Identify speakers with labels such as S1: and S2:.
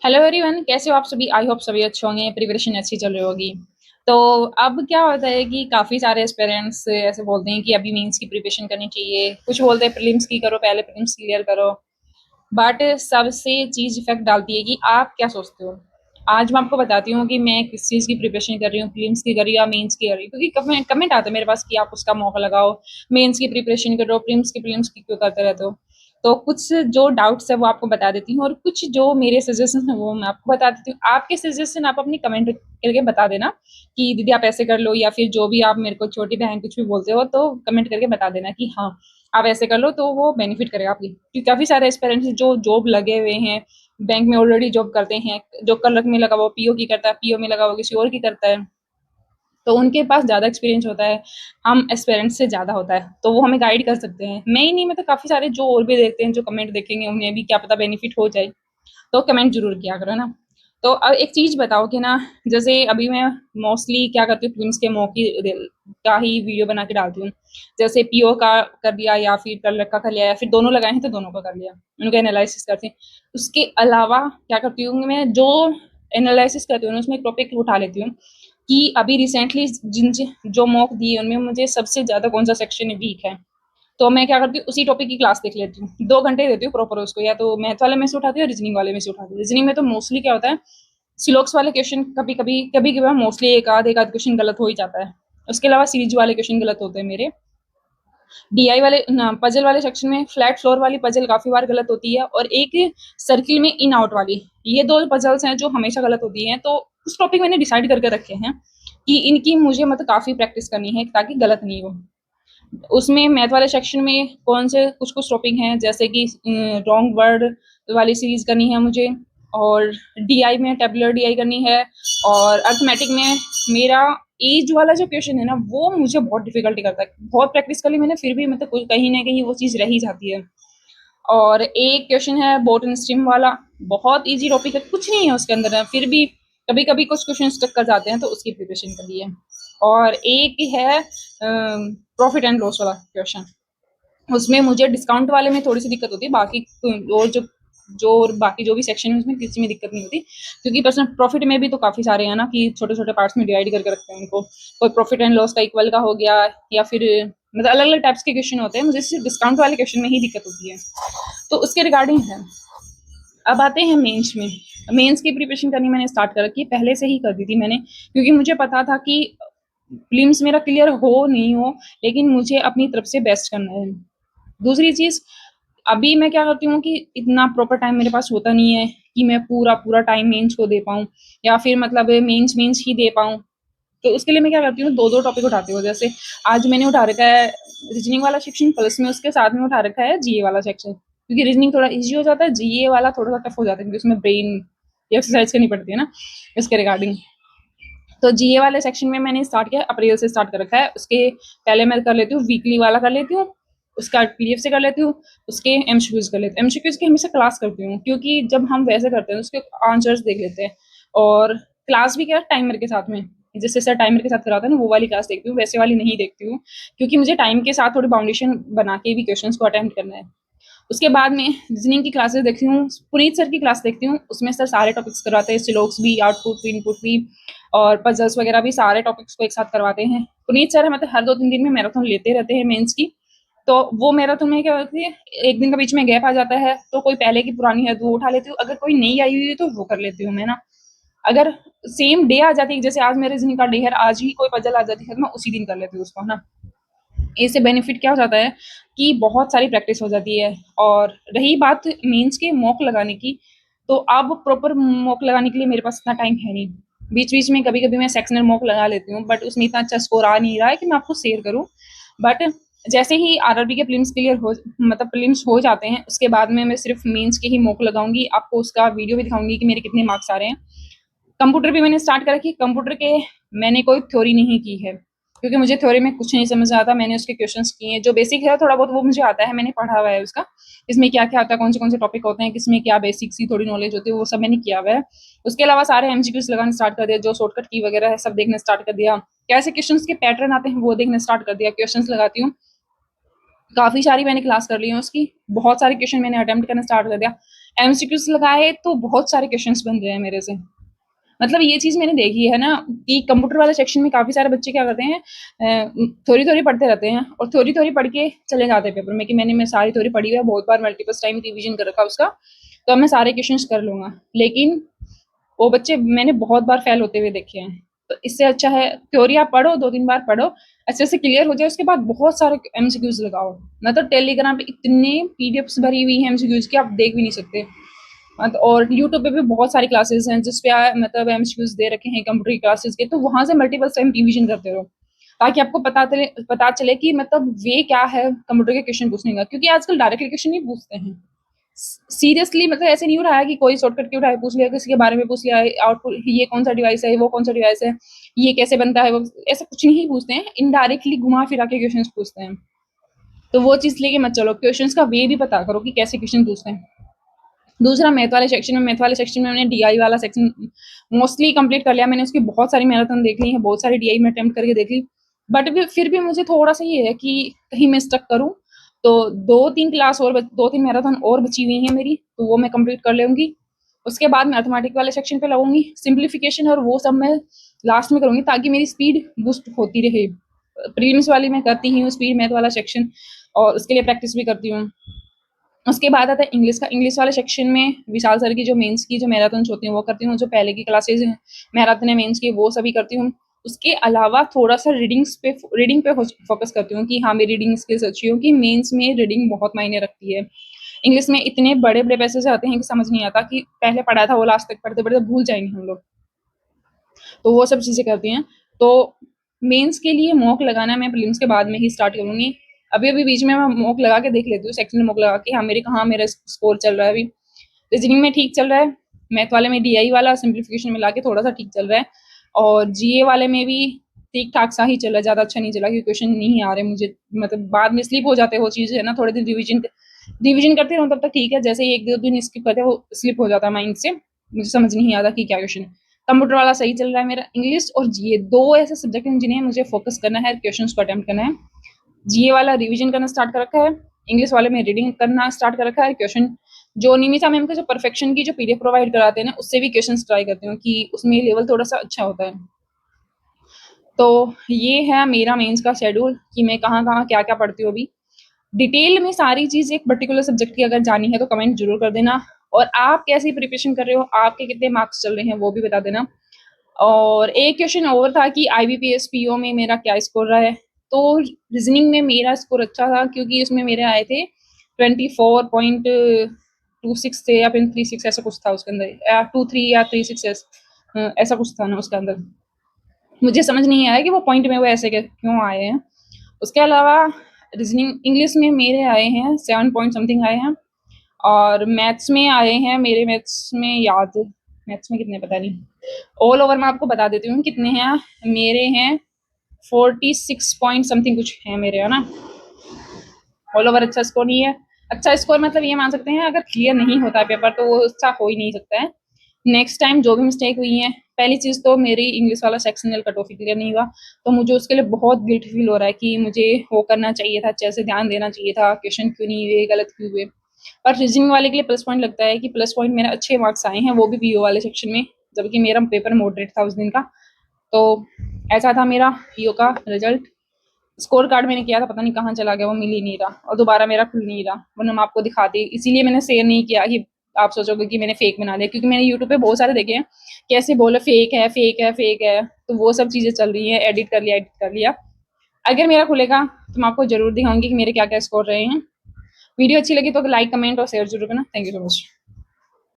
S1: Hello everyone, कैसे हो आप सभी। आई होप सभी अच्छे होंगे, प्रिपरेशन अच्छी चल रही होगी। तो अब क्या होता है कि काफ़ी सारे एस्पिरेंट्स ऐसे बोलते हैं कि अभी मेंस की प्रिपरेशन करनी चाहिए, कुछ बोलते हैं प्रीलिम्स की करो, पहले प्रीलिम्स क्लियर करो। बट सबसे चीज़ इफेक्ट डालती है कि आप क्या सोचते हो। आज मैं आपको बताती हूँ कि मैं किस चीज़ की प्रिपरेशन कर रही हूँ, प्रीलिम्स की कर रही हूँ या मेंस की कर रही हूँ, क्योंकि कमेंट कमेंट आता है मेरे पास कि आप उसका मौका लगाओ, मेंस की प्रिपरेशन करो, प्रीलिम्स की क्यों करते रहते हो। तो कुछ जो डाउट्स है वो आपको बता देती हूँ, और कुछ जो मेरे सजेशन है वो मैं आपको बता देती हूँ। आपके सजेशन आप अपनी कमेंट करके बता देना कि दीदी आप ऐसे कर लो, या फिर जो भी आप मेरे को छोटी बहन कुछ भी बोलते हो तो कमेंट करके बता देना कि हाँ आप ऐसे कर लो, तो वो बेनिफिट करेगा आपकी। क्योंकि काफ़ी सारे एस्पिरेंट्स जो जॉब लगे हुए हैं, बैंक में ऑलरेडी जॉब करते हैं, जो क्लर्क में लगा वो पीओ की करता है, पीओ में लगा वो किसी और की करता है, तो उनके पास ज़्यादा एक्सपीरियंस होता है, हम एस्पिरेंट्स से ज़्यादा होता है, तो वो हमें गाइड कर सकते हैं। मैं ही नहीं, मैं तो काफ़ी सारे जो और भी देखते हैं, जो कमेंट देखेंगे उन्हें भी क्या पता बेनिफिट हो जाए। तो कमेंट ज़रूर किया करो ना। तो अब एक चीज़ बताओ कि ना, जैसे अभी मैं मोस्टली क्या करती हूँ, प्रीलिम्स के मौके का ही वीडियो बना के डालती हूँ। जैसे पीओ का कर दिया, या फिर क्लर्क का कर लिया, या फिर दोनों लगाए हैं तो दोनों का कर लिया, उनका एनालिसिस करती हूँ। उसके अलावा क्या करती हूँ, मैं जो एनालिसिस करती हूँ उसमें एक टॉपिक उठा लेती हूँ कि अभी रिसेंटली जिन जो मॉक दिए उनमें मुझे सबसे ज़्यादा कौन सा सेक्शन वीक है। तो मैं क्या करती हूँ, उसी टॉपिक की क्लास देख लेती हूँ, 2 घंटे देती हूँ प्रॉपर उसको, या तो मैथ वाले में से उठाती हूँ, रीजनिंग वाले में से उठाती हूँ। रीजनिंग में तो मोस्टली क्या होता है, सिलोक्स वाले क्वेश्चन कभी कभी मोस्टली एक आध क्वेश्चन गलत हो ही जाता है। उसके अलावा सीरीज वाले क्वेश्चन गलत होते हैं मेरे। डीआई वाले पजल वाले सेक्शन में फ्लैट फ्लोर वाली पजल काफी बार गलत होती है, और एक सर्किल में इन आउट वाली, ये दो पजल्स हैं जो हमेशा गलत होती हैं। तो उस टॉपिक मैंने डिसाइड करके रखे हैं कि इनकी मुझे मतलब काफी प्रैक्टिस करनी है ताकि गलत नहीं हो। उसमें मैथ वाले सेक्शन में कौन से कुछ कुछ टॉपिक हैं, जैसे कि रॉन्ग वर्ड वाली सीरीज करनी है मुझे, और डीआई में टेबुलर डीआई करनी है, और अर्थमेटिक में मेरा एज वाला जो क्वेश्चन है ना वो मुझे बहुत डिफिकल्टी करता है। बहुत प्रैक्टिस कर ली मैंने, फिर भी मतलब कहीं ना कहीं वो चीज़ रह ही जाती है। और एक क्वेश्चन है बोट एंड स्ट्रीम वाला, बहुत इजी टॉपिक है, कुछ नहीं है उसके अंदर है, फिर भी कभी कभी कुछ क्वेश्चन स्टक कर जाते हैं, तो उसकी प्रिपरेशन कर ली है। और एक है प्रॉफिट एंड लॉस वाला क्वेश्चन, उसमें मुझे डिस्काउंट वाले में थोड़ी सी दिक्कत होती है, बाकी और जो और बाकी जो भी सेक्शन है उसमें किसी में दिक्कत नहीं होती। क्योंकि पर्सनल प्रॉफिट में भी तो काफ़ी सारे हैं ना, कि छोटे छोटे पार्ट्स में डिवाइड करके रखते हैं उनको। कोई प्रॉफिट एंड लॉस का इक्वल का हो गया, या फिर मतलब अलग अलग टाइप्स के क्वेश्चन होते हैं, मुझे सिर्फ डिस्काउंट वाले क्वेश्चन में ही दिक्कत होती है। तो उसके रिगार्डिंग है। अब आते हैं मेंस में। मेंस की प्रिपरेशन करनी मैंने स्टार्ट कर रखी है, पहले से ही कर दी थी मैंने, क्योंकि मुझे पता था कि प्रीलिम्स मेरा क्लियर हो नहीं हो, लेकिन मुझे अपनी तरफ से बेस्ट करना है। दूसरी चीज़, अभी मैं क्या करती हूँ कि इतना प्रॉपर टाइम मेरे पास होता नहीं है कि मैं पूरा पूरा टाइम मेंस को दे पाऊँ, या फिर मतलब मेंस मेंस ही दे पाऊँ। तो उसके लिए मैं क्या करती हूँ, दो दो टॉपिक उठाती हूँ। जैसे आज मैंने उठा रखा है रीजनिंग वाला सेक्शन, प्लस में उसके साथ में उठा रखा है जीए वाला सेक्शन, क्योंकि रीजनिंग थोड़ा इजी हो जाता है, जीए वाला थोड़ा सा टफ हो जाता है, क्योंकि उसमें ब्रेन एक्सरसाइज करनी पड़ती है ना, इसके रिगार्डिंग। तो जीए वाले सेक्शन में मैंने स्टार्ट किया, अप्रैल से स्टार्ट कर रखा है। उसके पहले मैं कर लेती हूँ वीकली वाला कर लेती हूँ, उसका पीडीएफ से कर लेती हूँ, उसके एमसीक्यूज कर लेती हूँ। एमसीक्यूज की हमेशा क्लास करती हूँ, क्योंकि जब हम वैसे करते हैं उसके आंसर्स देख लेते हैं। और क्लास भी क्या, टाइमर के साथ में, जैसे सर टाइमर के साथ कराता है ना, वो वाली क्लास देखती हूँ, वैसे वाली नहीं देखती हूँ, क्योंकि मुझे टाइम के साथ थोड़ी बाउंडेशन बना के भी क्वेश्चंस को अटेम्प्ट करना है। उसके बाद में रीजनिंग की क्लासेस देखती हूँ, पुनीत सर की क्लास देखती हूँ, उसमें सर सारे टॉपिक्स करवाते हैं, सिलोक्स भी, आउटपुट भी, इनपुट भी, और पजल्स वगैरह भी, सारे टॉपिक्स को एक साथ करवाते हैं। पुनीत सर है मतलब हर 2-3 दिन में मैराथन लेते रहते हैं मेंस की। तो वो मैराथन में क्या होती है, एक दिन का बीच में गैप आ जाता है, तो कोई पहले की पुरानी है तो वो उठा लेती हूँ, अगर कोई नई आई हुई है तो वो कर लेती हूँ मैं ना। अगर सेम डे आ जाती है, जैसे आज मेरे रीजनिंग का डे है, आज ही कोई पजल आ जाती है तो मैं उसी दिन कर लेती हूँ उसको ना। इससे बेनिफिट क्या हो जाता है कि बहुत सारी प्रैक्टिस हो जाती है। और रही बात मेंस के मॉक लगाने की, तो अब प्रॉपर मॉक लगाने के लिए मेरे पास इतना टाइम है नहीं। बीच बीच में कभी कभी मैं सेक्शनल मॉक लगा लेती हूँ, बट उसमें इतना अच्छा स्कोर आ नहीं रहा है कि मैं आपको शेयर करूँ। बट जैसे ही आरआरबी के प्रीलिम्स क्लियर हो, मतलब प्रीलिम्स हो जाते हैं, उसके बाद में मैं सिर्फ मेंस के ही मॉक लगाऊंगी, आपको उसका वीडियो भी दिखाऊंगी कि मेरे कितने मार्क्स आ रहे हैं। कंप्यूटर भी मैंने स्टार्ट कर रखी है। कंप्यूटर के मैंने कोई थ्योरी नहीं की है, क्योंकि मुझे थ्योरी में कुछ नहीं समझ आता। मैंने उसके क्वेश्चंस किए हैं, जो बेसिक है थोड़ा बहुत वो मुझे आता है, मैंने पढ़ा हुआ है उसका, इसमें क्या क्या आता है, कौन से टॉपिक होते हैं, किसमें क्या बेसिक सी थोड़ी नॉलेज होती है, वो सब मैंने किया हुआ है। उसके अलावा सारे एमसीक्यूज लगाना स्टार्ट कर दिया, जो शॉर्टकट की वगैरह है सब देखना स्टार्ट कर दिया, कैसे क्वेश्चन के पैटर्न आते हैं वो देखना स्टार्ट कर दिया, क्वेश्चन लगाती हूँ। काफ़ी सारी मैंने क्लास कर ली है उसकी, बहुत सारे क्वेश्चन मैंने अटेम्प्ट करना स्टार्ट कर दिया। एमसीक्यूज लगाए तो बहुत सारे क्वेश्चंस बन रहे हैं मेरे से। मतलब ये चीज़ मैंने देखी है ना कि कंप्यूटर वाले सेक्शन में काफ़ी सारे बच्चे क्या करते हैं, थ्योरी पढ़ते रहते हैं और थ्योरी पढ़ के चले जाते हैं पेपर में कि मैं सारी थ्योरी पढ़ी हुई है, बहुत बार मल्टीपल टाइम रिवीजन कर रखा उसका, तो अब मैं सारे क्वेश्चंस कर लूँगा। लेकिन वो बच्चे मैंने बहुत बार फेल होते हुए देखे हैं। तो इससे अच्छा है थ्योरी आप पढ़ो, 2-3 बार पढ़ो, अच्छे से क्लियर हो जाए, उसके बाद बहुत सारे एमसीक्यूज़ लगाओ। मैं तो टेलीग्राम पे इतने पीडीएफ्स भरी हुई हैं एमसीक्यूज़ की, आप देख भी नहीं सकते। और यूट्यूब पे भी बहुत सारी क्लासेस हैं जिस पे मतलब एमसीक्यूज़ दे रखे हैं कंप्यूटर की क्लासेस के, तो वहाँ से मल्टीपल टाइम रिवीजन करते रहो, ताकि आपको पता चले कि मतलब वे क्या है कंप्यूटर के क्वेश्चन पूछने का, क्योंकि आजकल डायरेक्टली क्वेश्चन नहीं पूछते हैं। सीरियसली मतलब ऐसे नहीं हो रहा है कि कोई शॉर्टकट के उठाए पूछ लिया, किसी के बारे में पूछ लिया, आउटपुट ये कौन सा डिवाइस है, वो कौन सा डिवाइस है, ये कैसे बनता है, वो ऐसा कुछ नहीं पूछते हैं, इनडायरेक्टली घुमा फिरा के क्वेश्चन पूछते हैं। तो वो चीज़ लेके मत चलो, क्वेश्चन का वे भी पता करो कि कैसे क्वेश्चन पूछते हैं। दूसरा मैथ वाले सेक्शन में मैंने डीआई वाला सेक्शन मोस्टली कंप्लीट कर लिया मैंने, उसकी बहुत सारी मैराथन देख ली है, बहुत सारी डीआई में अटेम्प्ट करके देख ली, बट फिर भी मुझे थोड़ा सा ये है कि कहीं मैं स्टक करूँ, तो 2-3 मैराथन और बची हुई हैं मेरी, तो वो मैं कंप्लीट कर लूँगी। उसके बाद मैथमेटिक वाले सेक्शन पे लगूंगी, सिंप्लीफिकेशन और वो सब मैं लास्ट में करूँगी, ताकि मेरी स्पीड बूस्ट होती रहे। प्रीलिम्स वाली मैं करती ही हूँ स्पीड मैथ वाला सेक्शन, और उसके लिए प्रैक्टिस भी करती हूँ। उसके बाद आता है इंग्लिश का। इंग्लिश वाले सेक्शन में विशाल सर की जो मेंस की जो मैराथन्स होती हैं वो करती हूँ, जो पहले की क्लासेज हैं मैराथन है मेंस की वो सभी करती हूँ। उसके अलावा थोड़ा-सा रीडिंग पे फोकस करती हूँ कि हाँ, मेरी रीडिंग स्किल्स अच्छी हो, कि मेंस में रीडिंग बहुत मायने रखती है। इंग्लिश में इतने बड़े-बड़े पैसेज आते हैं कि समझ नहीं आता कि पहले पढ़ा था वो लास्ट तक पढ़ते-पढ़ते भूल जाएँगे हम लोग। तो वो सब चीज़ें करती हैं। तो मेंस के लिए मॉक लगाना मैं प्रीलिम्स के बाद में ही स्टार्ट करूँगी। अभी-अभी बीच में मैं मॉक लगा के देख लेती हूँ, सेक्शनल मॉक लगा के, हाँ, कहाँ मेरा स्कोर चल रहा है अभी। रीजनिंग में ठीक चल रहा है, मैथ वाले में डीआई वाला सिंप्लीफिकेशन मिला के थोड़ा-सा ठीक चल रहा है, और जीए वाले में भी ठीक-ठाक सा ही चल रहा है, ज़्यादा अच्छा नहीं चला, क्योंकि क्वेश्चन नहीं आ रहे मुझे, मतलब बाद में स्लिप हो जाते हैं वो चीज़ है ना, थोड़े दिन रिवीजन करती रहूँ तब तक ठीक है, जैसे ही 1-2 दिन स्किप करते हैं वो स्लिप हो जाता है माइंड से, मुझे समझ नहीं आता कि क्या क्वेश्चन है। कंप्यूटर वाला सही चल रहा है मेरा। इंग्लिश और जीए 2 ऐसे सब्जेक्ट हैं जिन्हें मुझे फोकस करना है, क्वेश्चंस को अटेम्प्ट करना है। जीए वाला रिवीजन करना स्टार्ट कर रखा है, इंग्लिश वाले में रीडिंग करना स्टार्ट कर रखा है, क्वेश्चन जो निमिषा मैम के जो परफेक्शन की जो पीडीएफ प्रोवाइड कराते हैं ना, उससे भी क्वेश्चंस ट्राई करती हूँ कि उसमें लेवल थोड़ा-सा अच्छा होता है। तो ये है मेरा मेंस का शेड्यूल कि मैं कहाँ-कहाँ, क्या-क्या पढ़ती हूँ अभी। डिटेल में सारी चीज़ एक पर्टिकुलर सब्जेक्ट की अगर जानी है तो कमेंट ज़रूर कर देना, और आप कैसी प्रिपरेशन कर रहे हो, आपके कितने मार्क्स चल रहे हैं वो भी बता देना। और एक क्वेश्चन और था कि आईबीपीएस पीओ में मेरा क्या स्कोर रहा है, तो रीजनिंग में मेरा स्कोर अच्छा था, क्योंकि उसमें मेरे आए थे 24.26 थे या फिर 36, ऐसा कुछ था उसके अंदर, या 23 या 36 ऐसा कुछ था ना उसके अंदर। मुझे समझ नहीं आया कि वो पॉइंट में वो ऐसे क्यों आए हैं। उसके अलावा रीजनिंग इंग्लिश में मेरे आए हैं 7 पॉइंट समथिंग आए हैं, और मैथ्स में आए हैं मेरे, मैथ्स में कितने पता नहीं, ऑल ओवर मैं आपको बता देती हूँ कितने हैं मेरे हैं। 46 पॉइंट समथिंग कुछ है मेरे, है ना। ऑल ओवर अच्छा स्कोर नहीं है। अच्छा स्कोर मतलब ये मान सकते हैं अगर क्लियर नहीं होता है पेपर तो वो अच्छा हो ही नहीं सकता है। नेक्स्ट टाइम जो भी मिस्टेक हुई है, पहली चीज़ तो मेरी इंग्लिश वाला सेक्शनल कट ऑफ क्लियर नहीं हुआ, तो मुझे उसके लिए बहुत गिल्ट फील हो रहा है कि मुझे वो करना चाहिए था, अच्छे से ध्यान देना चाहिए था, क्वेश्चन क्यों नहीं हुए, गलत क्यों हुए। और रीजनिंग वाले के लिए प्लस पॉइंट लगता है कि प्लस पॉइंट मेरा अच्छे मार्क्स आए हैं, वो भी पीओ वाले सेक्शन में, जबकि मेरा पेपर मॉडरेट था उस दिन का। तो ऐसा था मेरा पीओ का रिजल्ट। स्कोर कार्ड मैंने किया था, पता नहीं कहाँ चला गया, वो मिल ही नहीं रहा, और दोबारा मेरा खुल नहीं रहा, वरना मैं आपको दिखाती, इसीलिए मैंने शेयर नहीं किया कि आप सोचोगे कि मैंने फेक बना दिया, क्योंकि मैंने यूट्यूब पे बहुत सारे देखे हैं कैसे बोले फेक है, फेक है, फेक है, तो वो सब चीज़ें चल रही हैं, एडिट कर लिया। अगर मेरा खुलेगा तो मैं आपको ज़रूर दिखाऊंगी कि मेरे क्या क्या स्कोर रहे हैं। वीडियो अच्छी लगी तो लाइक, कमेंट और शेयर जरूर करना। Thank you so much.